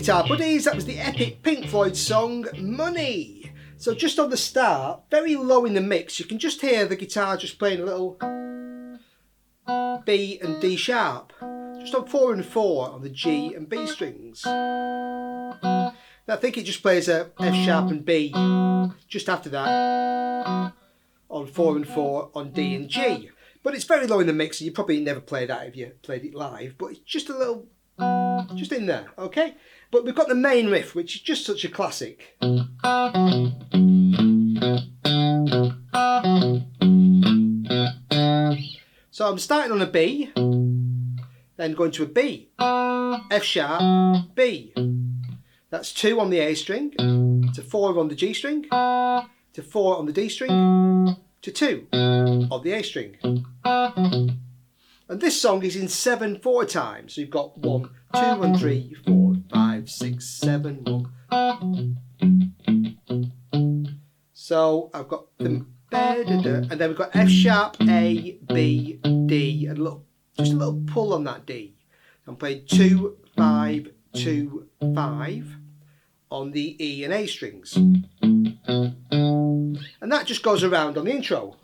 Guitar buddies, that was the epic Pink Floyd song Money. So just on the start, very low in the mix, you can just hear the guitar just playing a little B and D sharp. just on 4 and 4 on the G and B strings. Now I think it just plays a F sharp and B just after that on 4 and 4 on D and G. But it's very low in the mix, and you probably never play that if you played it live, but it's just a little, just in there, okay? But we've got the main riff, which is just such a classic. So I'm starting on a B, then going to a B, F sharp, B. That's 2 on the A string, to 4 on the G string, to 4 on the D string, to 2 on the A string. And this song is in 7/4 time. So you've got 1, 2 and 3, 4, 5, 6, 7, 1. So I've got the and then we've got F sharp, A, B, D, and just a little pull on that D. I'm playing 2, 5, 2, 5 on the E and A strings. And that just goes around on the intro.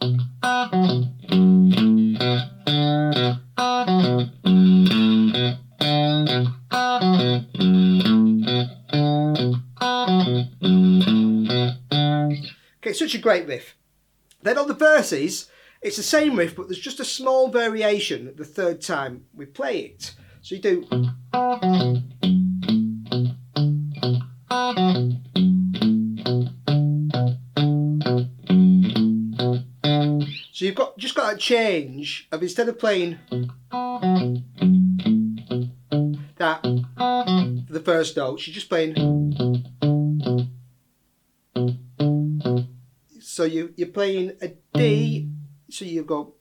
Okay, such a great riff. Then on the verses, it's the same riff, but there's just a small variation the third time we play it. So you do. So you've just got a change of, instead of playing that for the first note, you're just playing. So you're playing a D, so you go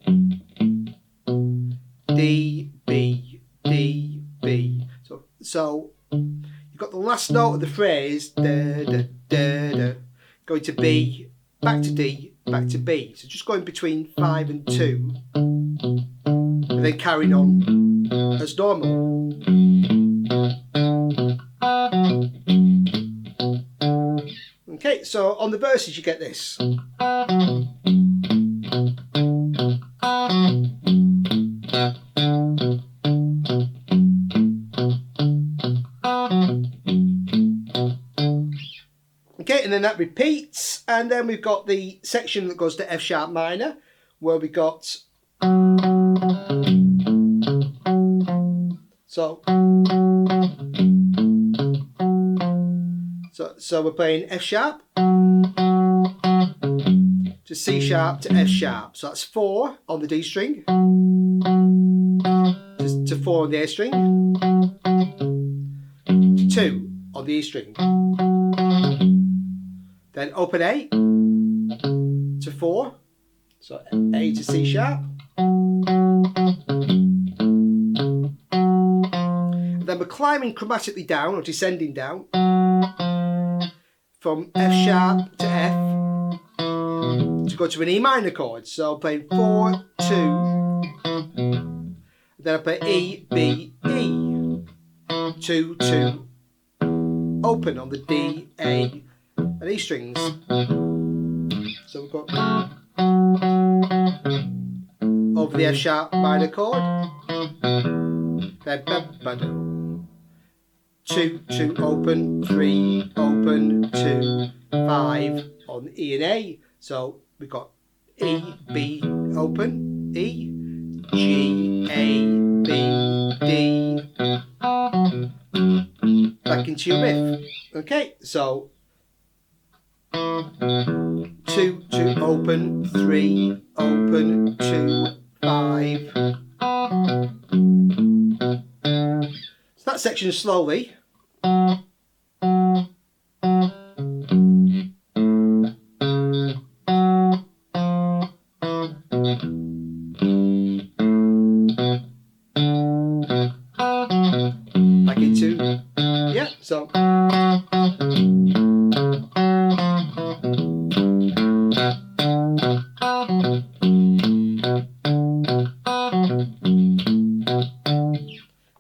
D, B, D, B. So you've got the last note of the phrase, da, da, da, da, going to B, back to D, back to B. So just going between 5 and 2, and then carrying on as normal. Okay, so on the verses you get this. Okay, and then that repeats, and then we've got the section that goes to F sharp minor, where we got so we're playing F sharp to C sharp to F sharp. So that's 4 on the D string to 4 on the A string to 2 on the E string. Then open A to 4, so A to C sharp. And then we're climbing chromatically down, or descending down, from F sharp to F to go to an E minor chord. So I'm playing 4, 2, then I play E, B, E, 2, 2, open on the D, A, and E strings. So we've got over the F sharp minor chord, then 2, 2, open, 3, open, 2, 5 on E and A. So we've got E, B, open, E, G, A, B, D, back into your riff. Okay, so 2, 2, open, 3, open, 2, 5. So that section slowly. Back into, yeah, so.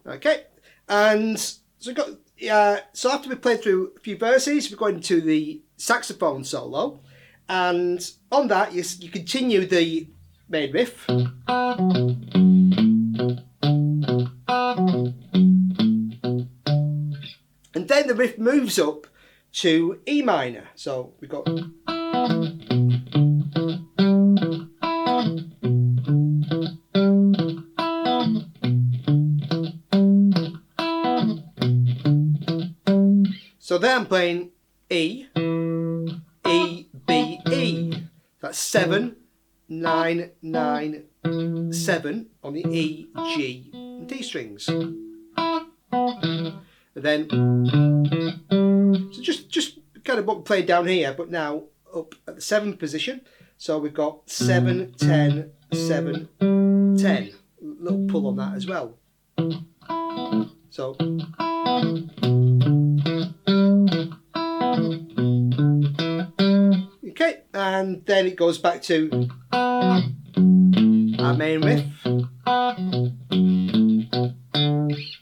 Okay, and so we've got, so after we played through a few verses, we're going into the saxophone solo, and on that you continue the main riff. And then the riff moves up to E minor. So we've got... So there I'm playing E, E, B, E. That's 7, 9, 9, 7 on the E, G, and D strings. And then, so just kind of what we're playing down here, but now up at the 7th position. So we've got 7, 10, 7, 10. A little pull on that as well. So. Okay, and then it goes back to our main riff.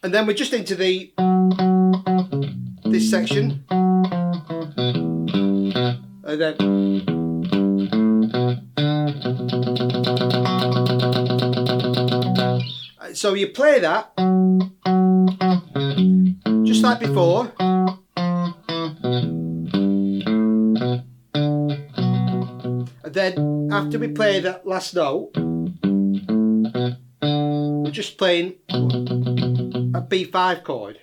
And then we're just into this section. And then so you play that just like before. And then after we play that last note, we're just playing a B5 chord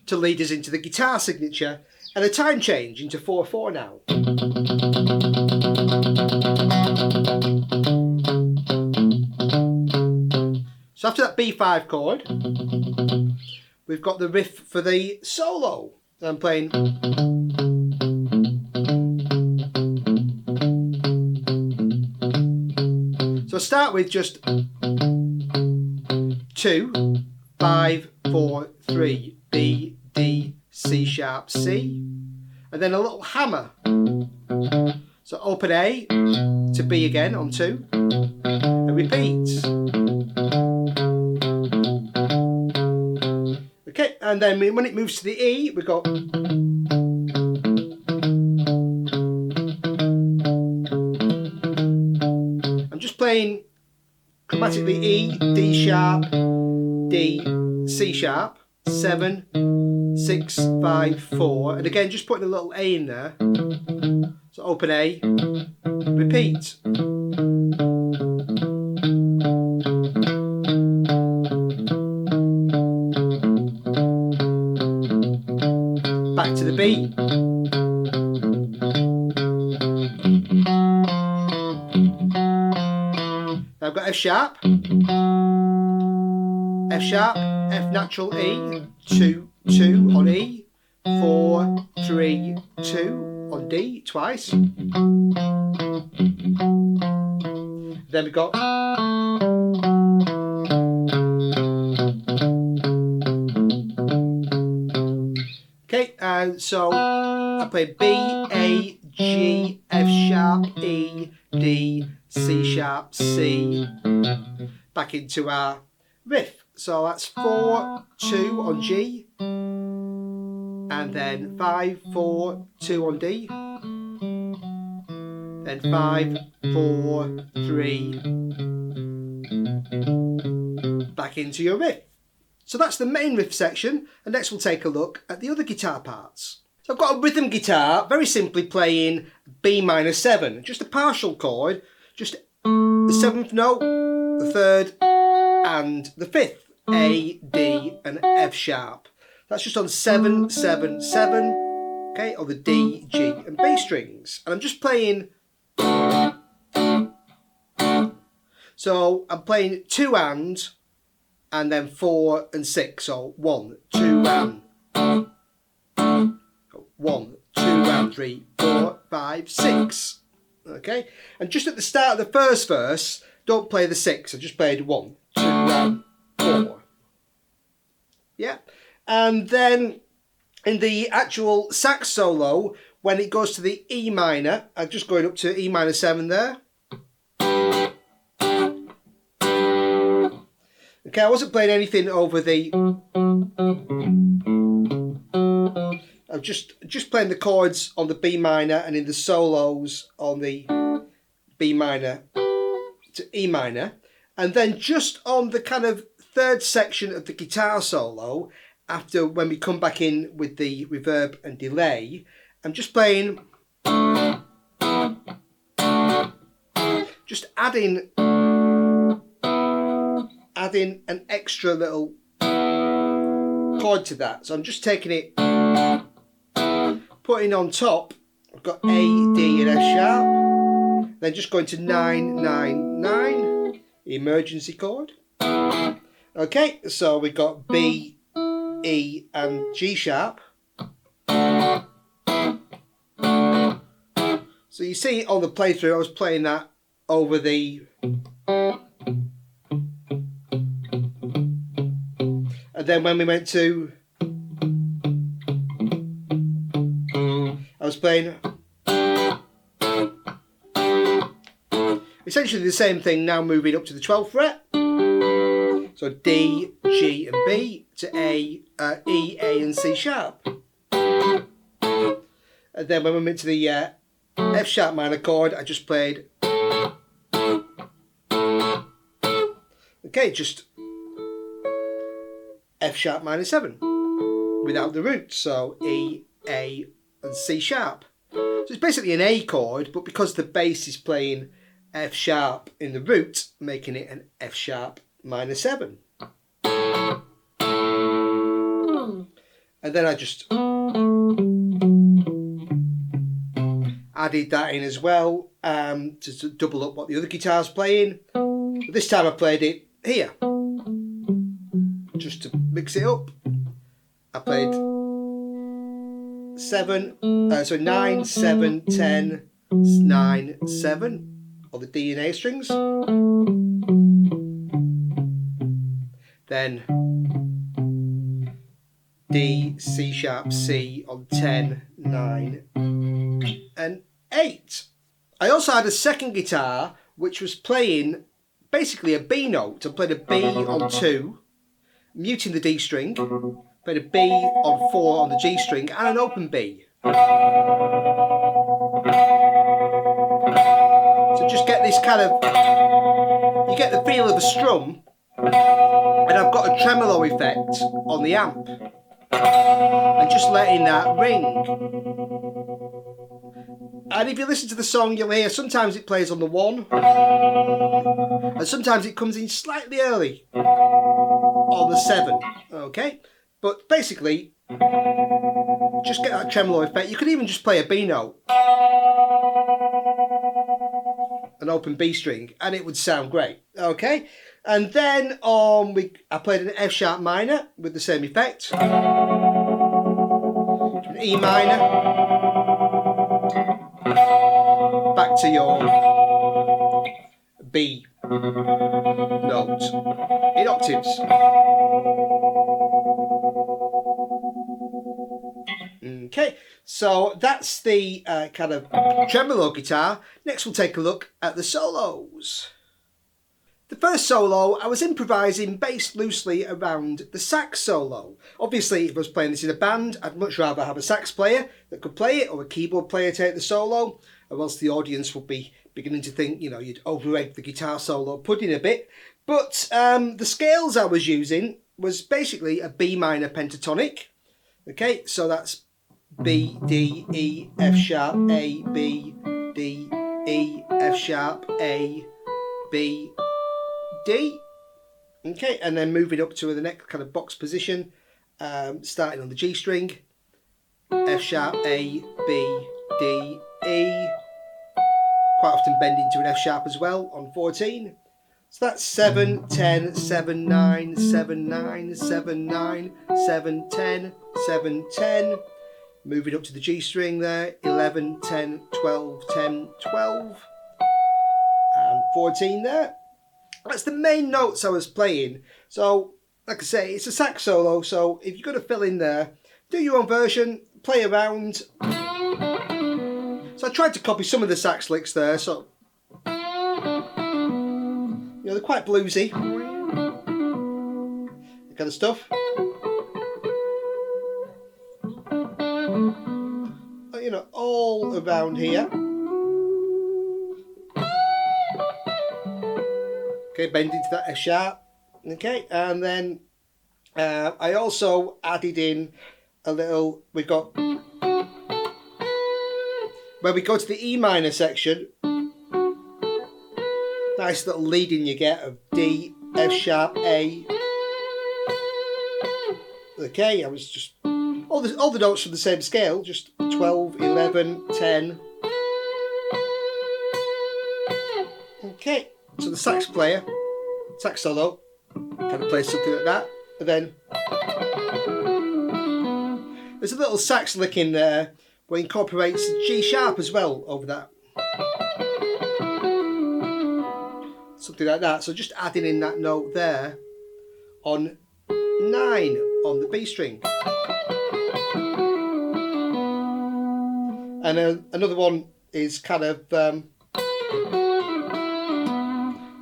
to lead us into the guitar signature and a time change into 4/4 now. So after that B5 chord, we've got the riff for the solo. I'm playing. So I start with just 2, 5, 4, 3, B, D, C sharp, C, and then a little hammer. So open A to B again on 2, and repeat. Okay, and then when it moves to the E, we go. I'm just playing chromatically E, D sharp, D, C sharp, 7, 6, 5, 4, and again just putting a little A in there. So open A, repeat. Back to the B. Now I've got F sharp, F sharp, F natural E, 2, 2 on E, 4, 3, 2 on D twice. Then we've got okay, so I play B, A, G, F sharp, E, D, C sharp, C, back into our riff. So that's 4, 2 on G, and then 5, 4, 2 on D, then 5, 4, 3, back into your riff. So that's the main riff section, and next we'll take a look at the other guitar parts. So I've got a rhythm guitar, very simply playing B minor 7, just a partial chord, just the 7th note, the 3rd, and the 5th, A, D, and F sharp. That's just on 7, 7, 7, okay, on the D, G, and B strings. And I'm just playing, so I'm playing 2 and then 4 and 6, so 1, 2 and 1, 2 and 3, 4, 5, 6. Okay, and just at the start of the first verse, don't play the 6. I just played 1, 2 and 4. Yeah, and then in the actual sax solo, when it goes to the E minor, I'm just going up to E minor 7 there. Okay, I wasn't playing anything over the. I'm just playing the chords on the B minor and in the solos on the B minor to E minor, and then just on the kind of third section of the guitar solo, after when we come back in with the reverb and delay, I'm just playing, just adding an extra little chord to that. So I'm just taking it, putting on top, I've got A, D and F sharp, then just going to 9, 9, 9, emergency chord. Okay, so we've got B, E and G sharp. So you see on the playthrough I was playing that over the, and then when we went to, I was playing essentially the same thing, now moving up to the 12th fret. So D, G and B to A, E, A and C sharp. And then when we went to the F sharp minor chord, I just played, okay, just F sharp minor 7 without the root. So E, A and C sharp. So it's basically an A chord, but because the bass is playing F sharp in the root, making it an F sharp minor 7. And then I just added that in as well, to double up what the other guitar's playing. But this time I played it here, just to mix it up. I played 9, 7, 10, 9, 7 on the D and A strings. Then D, C sharp, C on 10, 9 and 8. I also had a second guitar which was playing basically a B note. I played a B on 2, muting the D string, played a B on 4 on the G string and an open B. So just get this kind of, you get the feel of a strum, and I've got a tremolo effect on the amp. And just letting that ring. And if you listen to the song, you'll hear sometimes it plays on the 1, and sometimes it comes in slightly early on the 7. Okay, but basically, just get that tremolo effect. You could even just play a B note, an open B string, and it would sound great. Okay, and then I played an F sharp minor with the same effect. An E minor, back to your B note in octaves. Okay, so that's the kind of tremolo guitar. Next we'll take a look at the solos. The first solo, I was improvising based loosely around the sax solo. Obviously, if I was playing this in a band, I'd much rather have a sax player that could play it, or a keyboard player take the solo, or else the audience would be beginning to think, you know, you'd over-egg the guitar solo pudding a bit. But the scales I was using was basically a B minor pentatonic. Okay, so that's B, D, E, F sharp, A, B, D, E, F sharp, A, B, D. Okay, and then moving up to the next kind of box position, starting on the G string, F sharp, A, B, D, E, quite often bending to an F sharp as well on 14. So that's 7, 10, 7, 9, 7, 9, 7, 9, 7, 10, 7, 10. Moving up to the G string there, 11, 10, 12, 10, 12, and 14 there. That's the main notes I was playing. So, like I say, it's a sax solo, so if you're going to fill in there, do your own version, play around. So I tried to copy some of the sax licks there, so, you know, they're quite bluesy, that kind of stuff. You know, all around here. Okay, bending to that F sharp. Okay, and then I also added in a little, we've got, when we go to the E minor section, nice little leading you get of D, F sharp, A. Okay, I was just, all the notes from the same scale, just 12, 11, 10. Okay, so the sax player, sax solo, kind of plays something like that, and then there's a little sax lick in there where it incorporates G sharp as well over that. Something like that, so just adding in that note there on 9 on the B string. And another one is kind of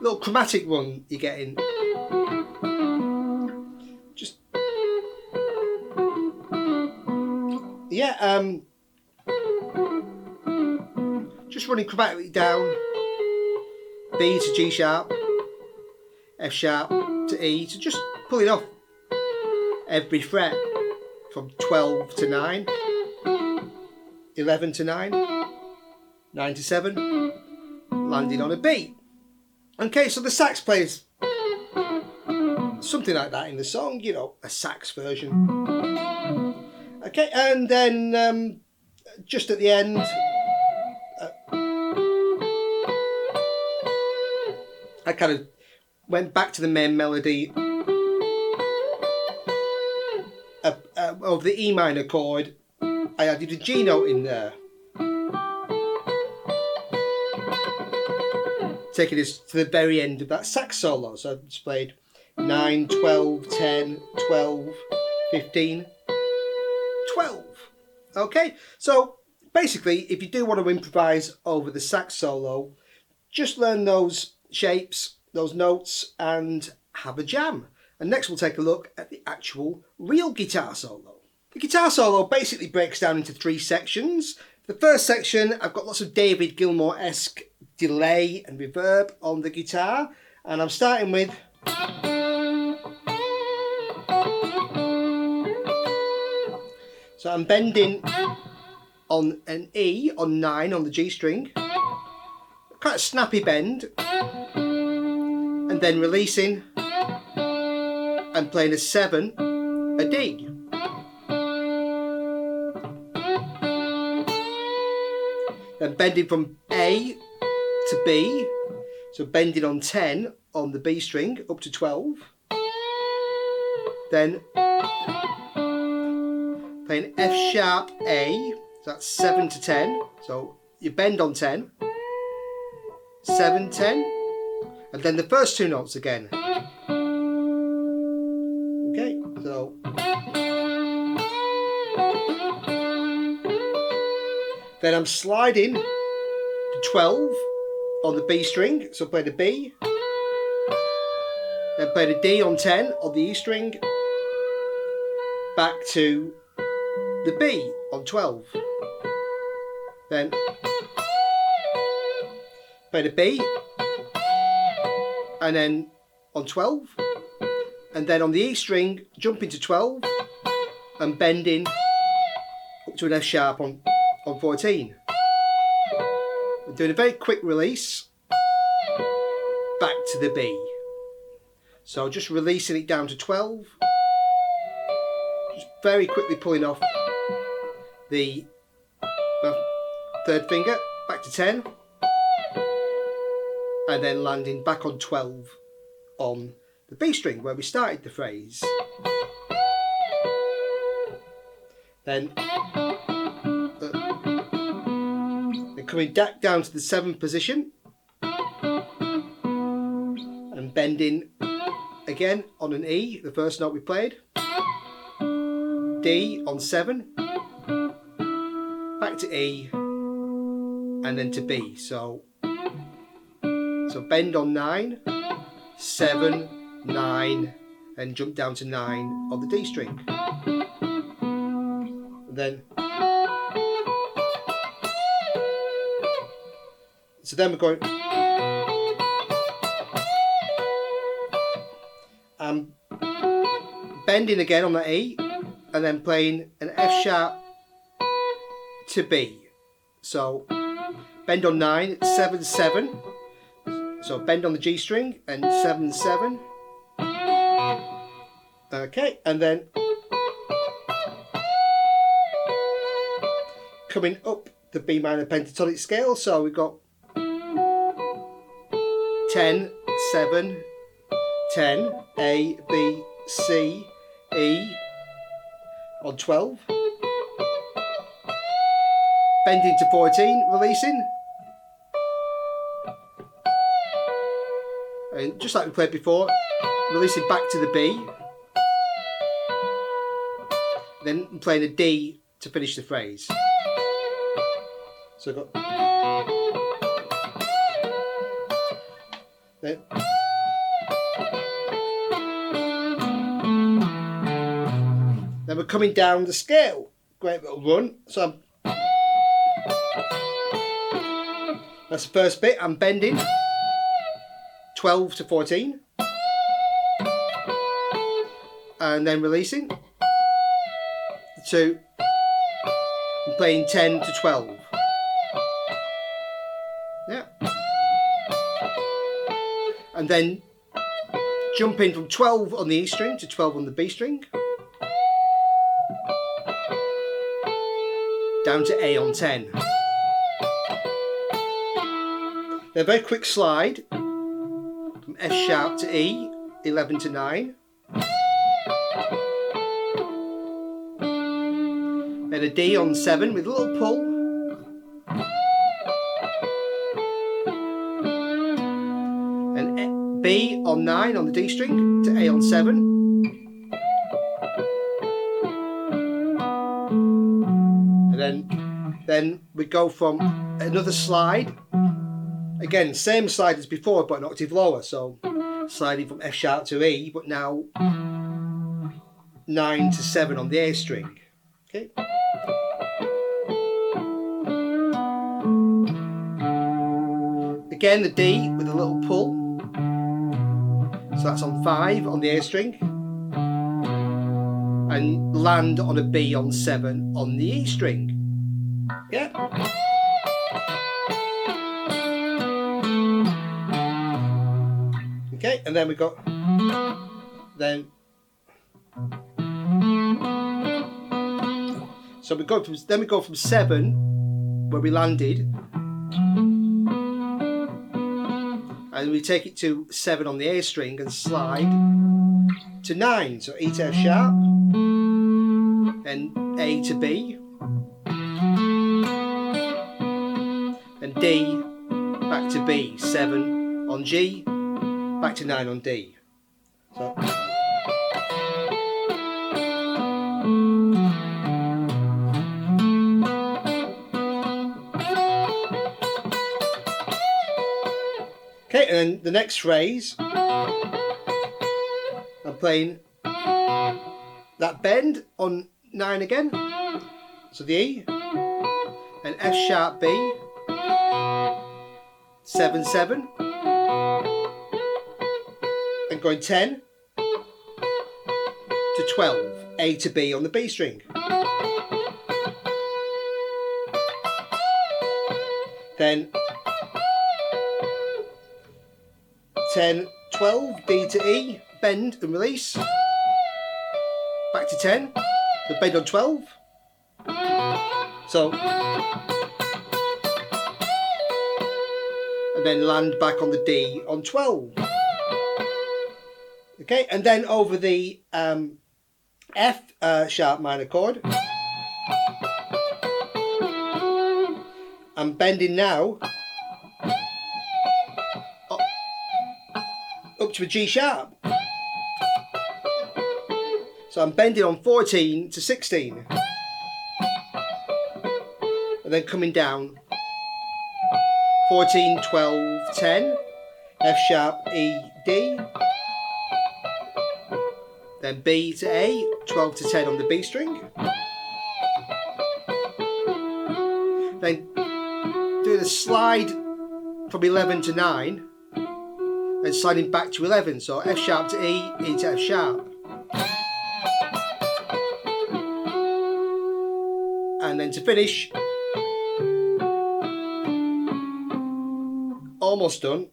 little chromatic one you're getting. Just yeah, just running chromatically down B to G sharp, F sharp to E, to just pulling off every fret from 12 to 9, 11 to 9, 9 to 7, landing on a B. Okay, so the sax plays something like that in the song, you know, a sax version. Okay, and then just at the end, I kind of went back to the main melody of the E minor chord. I added a G note in there, taking us to the very end of that sax solo. So I just played 9, 12, 10, 12, 15, 12. Okay, so basically, if you do want to improvise over the sax solo, just learn those shapes, those notes, and have a jam. And next we'll take a look at the actual real guitar solo. The guitar solo basically breaks down into 3 sections. The first section, I've got lots of David Gilmour-esque delay and reverb on the guitar, and I'm starting with so I'm bending on an E on 9 on the G string, quite a snappy bend, and then releasing and playing a 7, a D. Then bending from A to B, so bending on 10 on the B string up to 12. Then playing F sharp A, so that's 7 to 10. So you bend on 10, 7, 10, and then the first 2 notes again. Okay, so then I'm sliding to 12 on the B string, so play the B, then play the D on 10 on the E string, back to the B on 12, then play the B, and then on 12, and then on the E string, jump into 12, and bending up to an F sharp on 14. I'm doing a very quick release back to the B. So just releasing it down to 12, just very quickly pulling off the third finger back to 10, and then landing back on 12 on the B string where we started the phrase. Then coming back down to the 7th position and bending again on an E, the first note we played, D on 7, back to E, and then to B. So bend on 9, 7, 9, and jump down to 9 on the D string. And then so then we're going, I'm bending again on the E and then playing an F sharp to B. So bend on 9, 7, 7. So bend on the G string and 7, 7. Okay, and then coming up the B minor pentatonic scale, so we've got 10, 7, 10, A, B, C, E on 12, bending to 14, releasing, and just like we played before, releasing back to the B, then playing a D to finish the phrase. So I've got then we're coming down the scale. Great little run. So that's the first bit. I'm bending 12 to 14 and then releasing the 2 and playing 10 to 12. Yeah. And then jumping from 12 on the E string to 12 on the B string. Down to A on 10. Then a very quick slide from F sharp to E, 11 to 9. Then a D on 7 with a little pull. And B on 9 on the D string to A on 7. Then we go from another slide, again same slide as before but an octave lower, so sliding from F sharp to E, but now 9 to 7 on the A string. Okay. Again the D with a little pull, so that's on 5 on the A string, and land on a B on 7 on the E string. Yeah. Okay, and then we got then. So we go from 7 where we landed, and we take it to 7 on the A string and slide to 9. So E to F sharp, then A to B. And D back to B, 7 on G, back to 9 on D. So okay, and then the next phrase, I'm playing that bend on 9 again, so the E, and F sharp B, 7, 7, and going 10 to 12, A to B on the B string. Then 10, 12, D to E, bend and release, back to 10, the bend on 12, so, and then land back on the D on 12. Okay, and then over the F sharp minor chord, I'm bending now up to a G sharp. So I'm bending on 14 to 16. And then coming down 14, 12, 10, F sharp, E, D. Then B to A, 12 to 10 on the B string. Then do the slide from 11 to 9. then sliding back to 11. So F sharp to E, E to F sharp. And then to finish, almost done.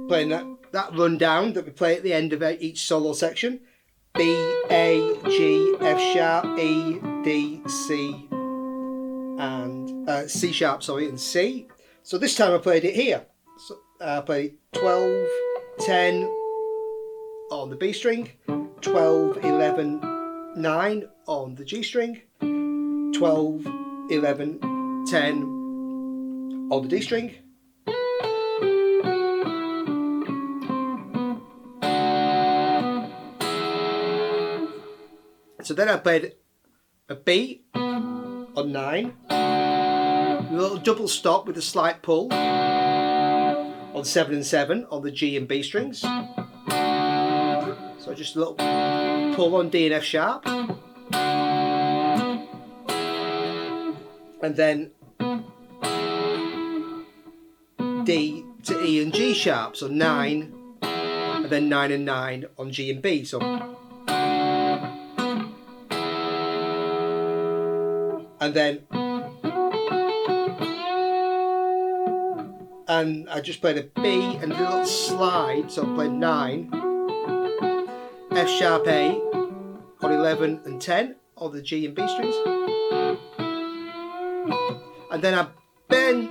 Playing that rundown that we play at the end of each solo section. B, A, G, F sharp, E, D, C, and C sharp, sorry, and C. So this time I played it here. So I played 12, 10 on the B string, 12, 11, 9 on the G string, 12, 11, 10 on the D string, so then I played a B on 9, a little double stop with a slight pull on 7 and 7 on the G and B strings. So just a little pull on D and F sharp. And then D to E and G sharp, so 9, and then 9 and 9 on G and B. So and then I just played a B and a little slide, so I played 9, F sharp A on 11 and 10 on the G and B strings. And then I bent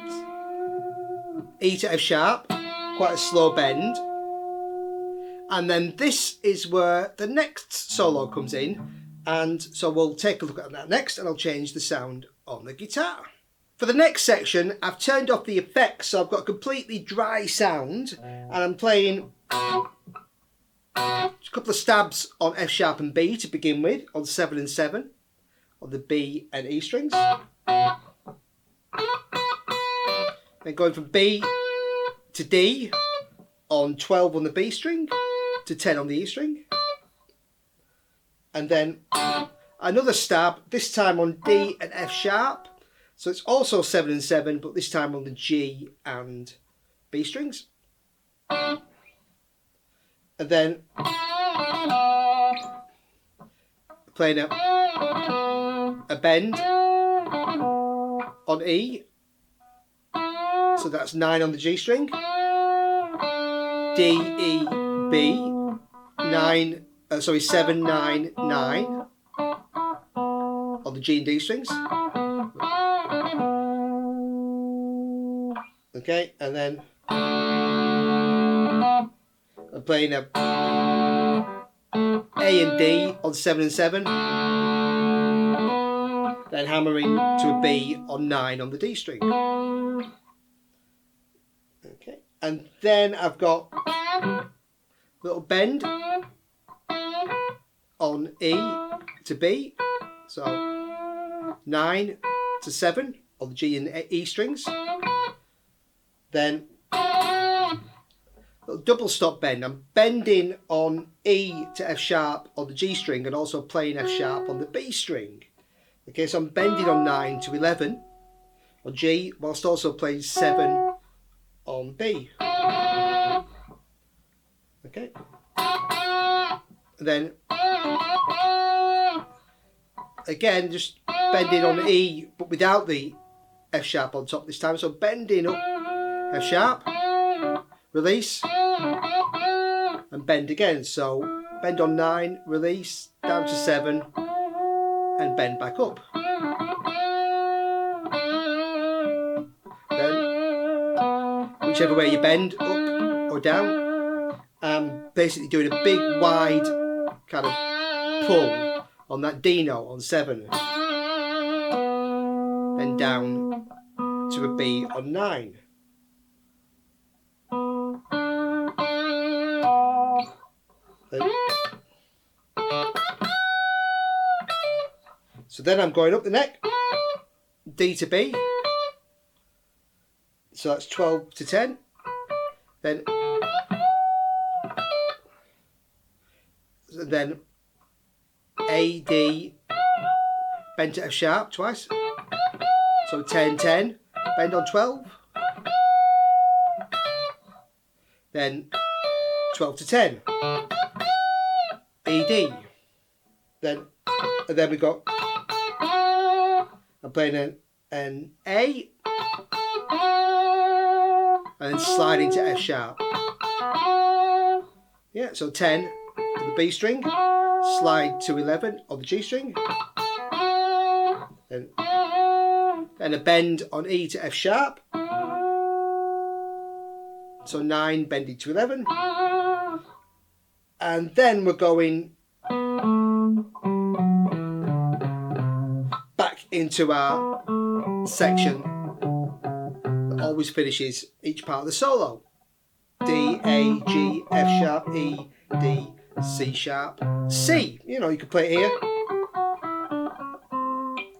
E to F sharp, quite a slow bend. And then this is where the next solo comes in. And so we'll take a look at that next, and I'll change the sound on the guitar. For the next section, I've turned off the effects, so I've got a completely dry sound, and I'm playing a couple of stabs on F sharp and B to begin with, on 7 and 7, on the B and E strings. Then going from B to D on 12 on the B string to 10 on the E string. And then another stab, this time on D and F sharp. So it's also 7 and 7, but this time on the G and B strings. And then playing a bend on E. So that's 9 on the G string. D, E, B. 7, 9, 9 on the G and D strings. Okay, and then I'm playing a and D on 7 and 7, then hammering to a B on 9 on the D string. Okay, and then I've got a little bend on E to B, so 9 to 7 on the G and E strings. Then a little double stop bend. I'm bending on E to F sharp on the G string and also playing F sharp on the B string. Okay, so I'm bending on 9 to 11 on G, whilst also playing 7 on B. Okay. And then again, just bending on E, but without the F sharp on top this time. So bending up F sharp, release, and bend again. So bend on 9, release, down to 7, and bend back up. Then, whichever way you bend, up or down, basically doing a big wide kind of pull on that D note on 7, then down to a B on 9. So then I'm going up the neck, D to B, so that's 12 to 10, then A, D, bend to F sharp twice, so 10, 10, bend on 12, then 12 to 10, E, D, then we got, I'm playing an A, and then slide into F sharp. Yeah, so 10 on the B string, slide to 11 on the G string, then a bend on E to F sharp, so 9 bending to 11, and then we're going back into our section that always finishes each part of the solo. D, A, G, F sharp, E, D, C sharp, C. You know, you could play it here.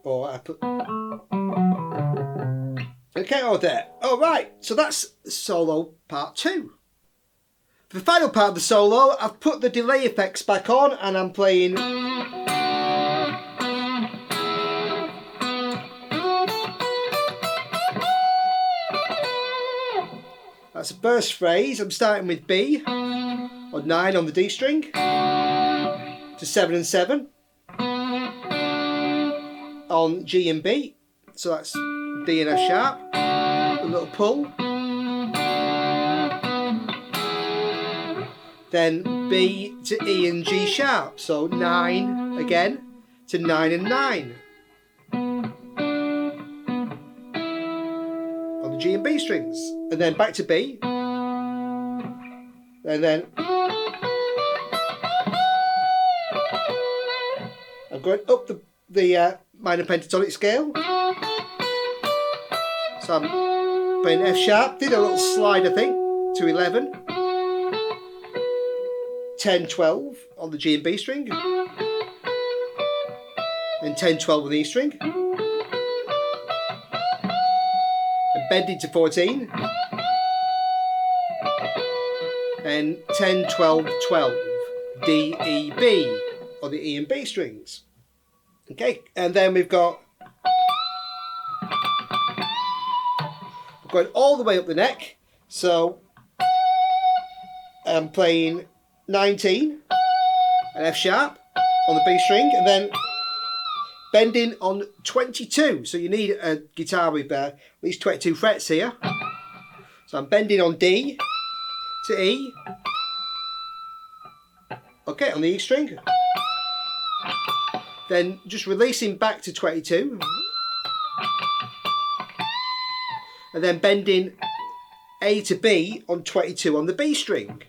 Or I put... Okay, or there. Alright, so that's solo part 2. For the final part of the solo, I've put the delay effects back on and I'm playing... That's the first phrase. I'm starting with B, or 9 on the D string, to 7 and 7 on G and B. So that's D and F sharp, a little pull. Then B to E and G sharp. So 9 again to 9 and 9 on the G and B strings. And then back to B. And then I'm going up the minor pentatonic scale. So I'm playing F sharp, did a little slide I think to 11, 10, 12 on the G and B string, then 10, 12 on the E string, and bending to 14, and 10, 12, 12, D, E, B on the E and B strings. Okay, and then we've got, we're going all the way up the neck, so I'm playing 19, an F sharp on the B string, and then bending on 22, so you need a guitar with at least 22 frets here. So I'm bending on D to E, okay, on the E string, then just releasing back to 22, and then bending A to B on 22 on the B string.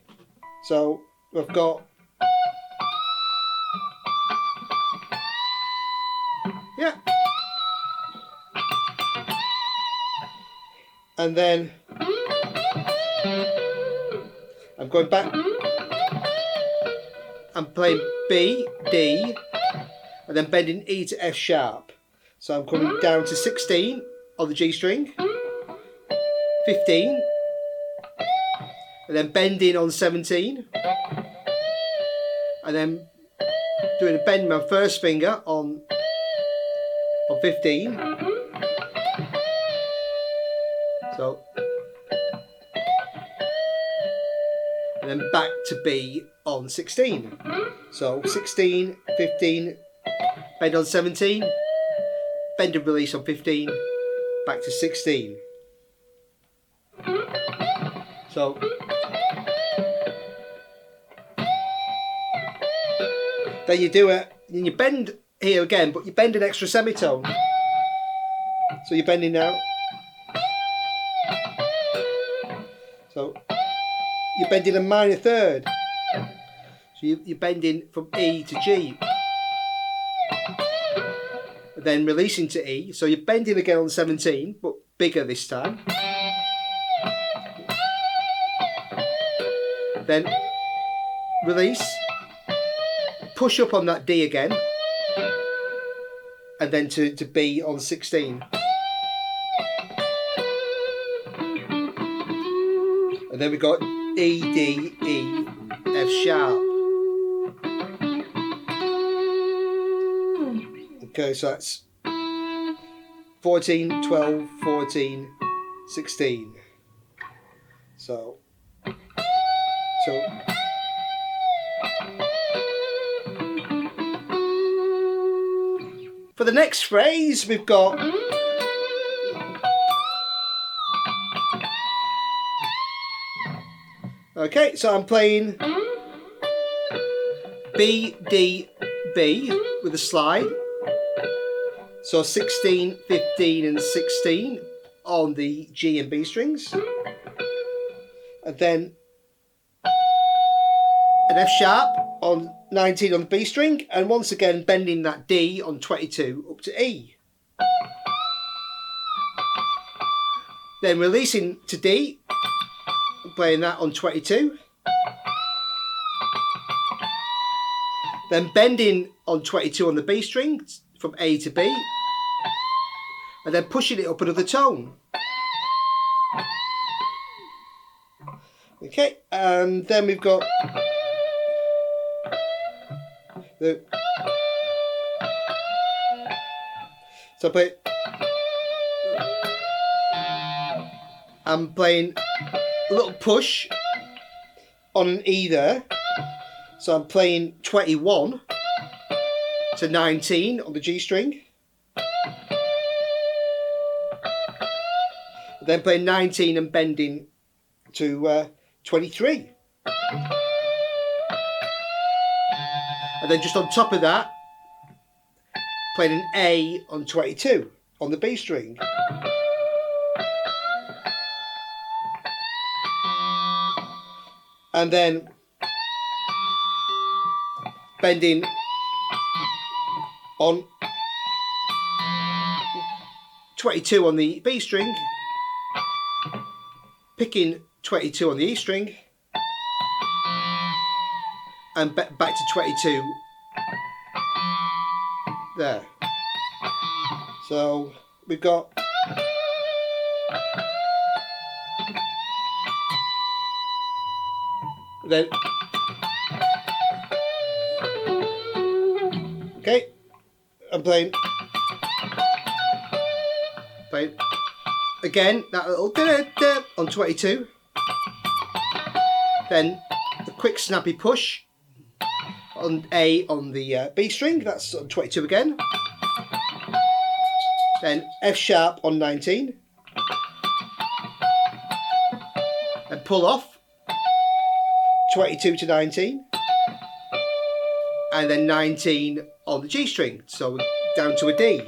So we've got, yeah, and then I'm going back, I'm playing B, D, and then bending E to F sharp. So I'm coming down to 16 on the G string, 15, and then bending on 17, and then doing a bend with my first finger on 15. So, and then back to B on 16. So 16, 15, bend on 17, bend and release on 15, back to 16. So then you do it, and you bend here again, but you bend an extra semitone. So you're bending now. So you're bending a minor third. So you're bending from E to G. And then releasing to E. So you're bending again on 17, but bigger this time. Then release, push up on that D again, and then to B on 16. And then we've got E, D, E, F sharp. Okay, so that's 14, 12, 14, 16. So for the next phrase, we've got okay, so I'm playing B, D, B with a slide. So 16, 15 and 16 on the G and B strings. And then an F sharp on 19 on the B string, and once again bending that D on 22 up to E. Then releasing to D, playing that on 22. Then bending on 22 on the B string from A to B, and then pushing it up another tone. Okay, and then we've got the I'm playing a little push on an E there. So I'm playing 21 to 19 on the G string. Then playing 19 and bending to 23. And then just on top of that, playing an A on 22 on the B string. And then bending on 22 on the B string, picking 22 on the E string, and back to 22 there. So we've got then okay, I'm playing again that little da-da-da on 22, then the quick snappy push on A on the B string, that's on 22 again, then F sharp on 19, and pull off 22 to 19, and then 19 on the G string, so down to a D.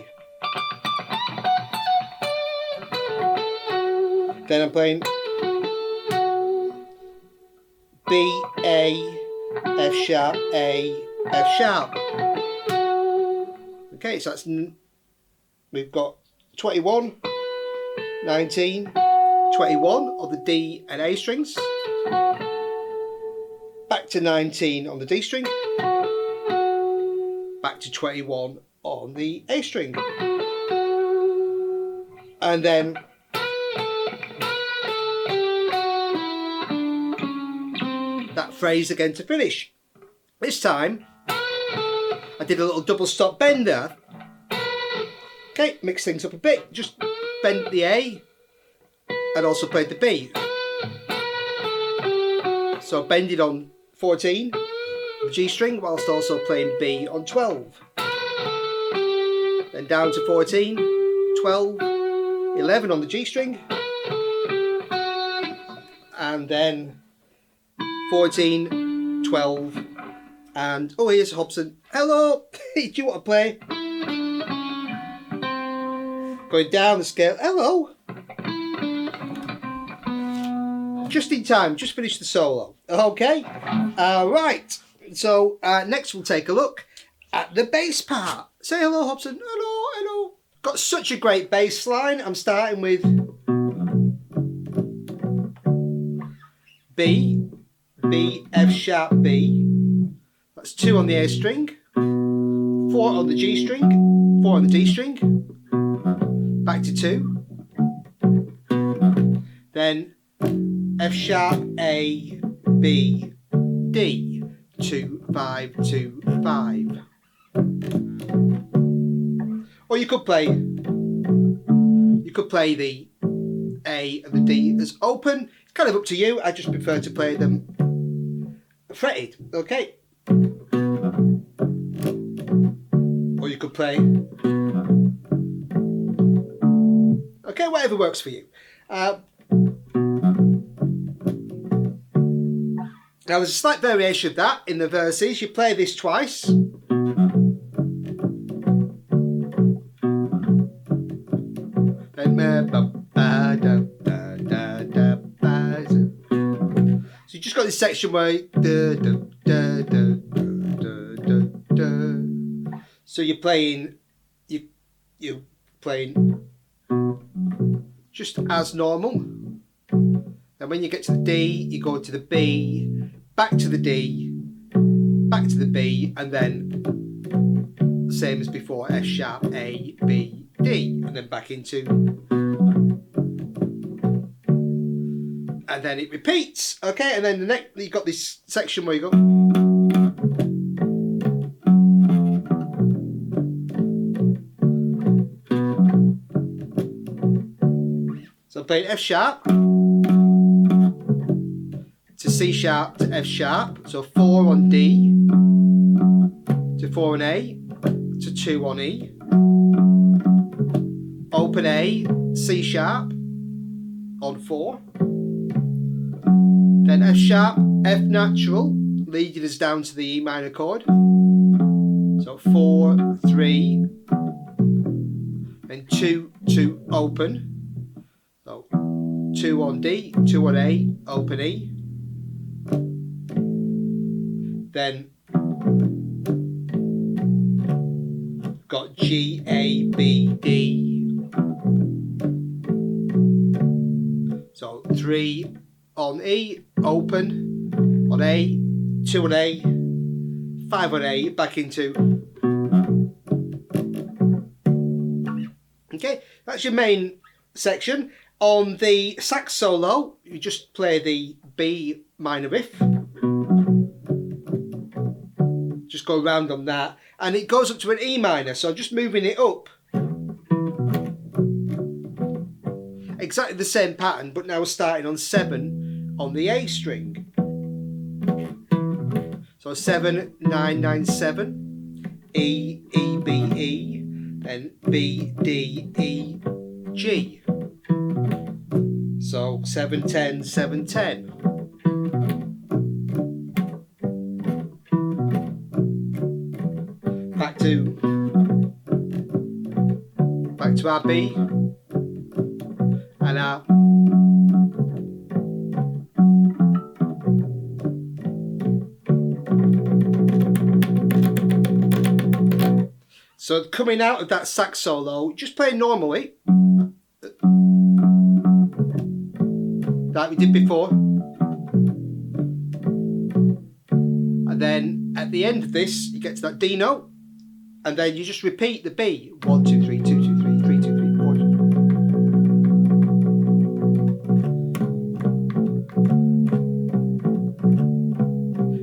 Then I'm playing B, A, F sharp, A, F sharp. Okay, so that's, we've got 21, 19, 21 on the D and A strings, back to 19 on the D string, back to 21 on the A string, and then that phrase again to finish. This time I did a little double stop bend there. Okay, mix things up a bit, just bend the A and also played the B. So bended on 14, the G string, whilst also playing B on 12. Then down to 14, 12, 11 on the G string, and then 14, 12, and oh, here's Hobson. Hello, do you want to play? Going down the scale. Hello. Just in time, just finished the solo. Okay, right. So next we'll take a look at the bass part. Say hello, Hobson. Hello, hello. Got such a great bass line. I'm starting with B, B, F sharp, B. That's 2 on the A string, 4 on the G string, 4 on the D string, back to 2. Then F sharp, A, B, D, 2, 5, 2, 5. Or you could play the A and the D as open. It's kind of up to you. I just prefer to play them fretted, okay? Or you could play, okay, whatever works for you. Now there's a slight variation of that in the verses. You play this twice. So you just got this section where so you're playing just as normal. And when you get to the D, you go to the B, back to the D, back to the B, and then same as before, F sharp, A, B, D, and then back into, and then it repeats, okay? And then the next, you got this section where you go, so I'm playing F sharp to C sharp to F sharp, so 4 on D to 4 on A to 2 on E, open A, C sharp on 4, then F sharp, F natural, leading us down to the E minor chord, so 4, 3, and 2 to open, so 2 on D, 2 on A, open E, then got G, A, B, D, so 3 on E, open, on A, 2 on A, 5 on A, back into, okay, that's your main section. On the sax solo, you just play the B minor riff, just go around on that, and it goes up to an E minor, so just moving it up. Exactly the same pattern, but now starting on 7 on the A string. So 7, 9, 9, 7, E, E, B, E, then B, D, E, G. So 7, 10, 7, 10. Back to our B and our so coming out of that sax solo, just play normally like we did before, and then at the end of this you get to that D note, and then you just repeat the B, 1, 2, 3, 2, 2, 3, 3, 2, 3, 4.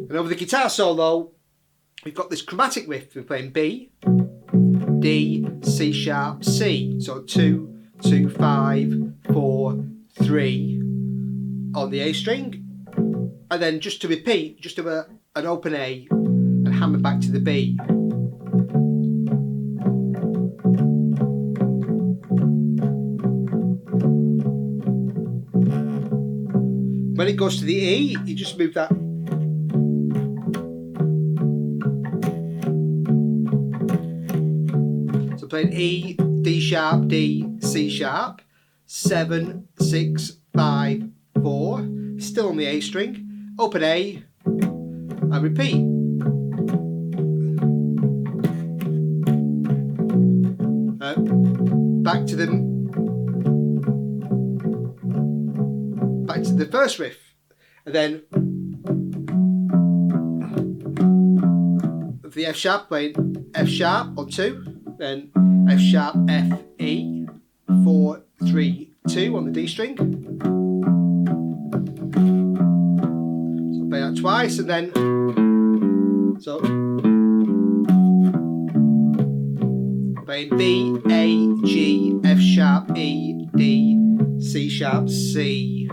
And over the guitar solo, we've got this chromatic riff. We're playing B, D, C sharp, C. So 2, 2, 5, 4, 3 on the A string, and then just to repeat, just do an open A and hammer back to the B. When it goes to the E, you just move that. So playing E, D sharp, D, C sharp, 7, 6, 5, 4, still on the A string, open A, and repeat. Back to the first riff, and then the F sharp, playing F sharp on 2, then F sharp, F, E, 4, 3, 2 on the D string. So play that twice, and then so playing B, A, G, F sharp, E, D, C sharp, C.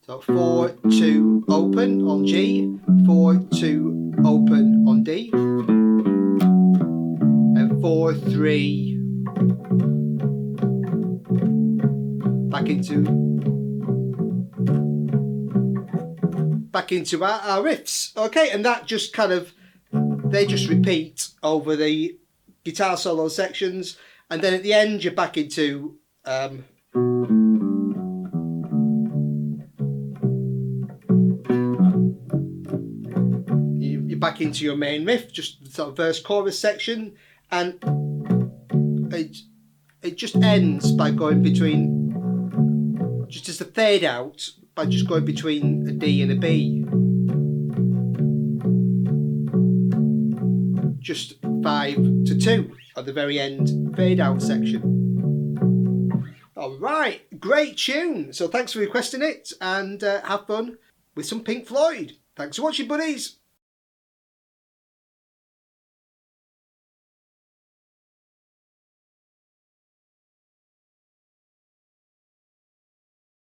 So 4, 2, open on G, 4, 2, open on D, and 4, 3, back into our riffs. Okay, and that just kind of, they just repeat over the guitar solo sections, and then at the end you're back into you're back into your main riff, just the sort of verse chorus section, and it just ends by going between, just as a fade out, by just going between a D and a B. Just 5 to 2 at the very end fade out section. Alright, great tune. So thanks for requesting it, and have fun with some Pink Floyd. Thanks for watching, buddies.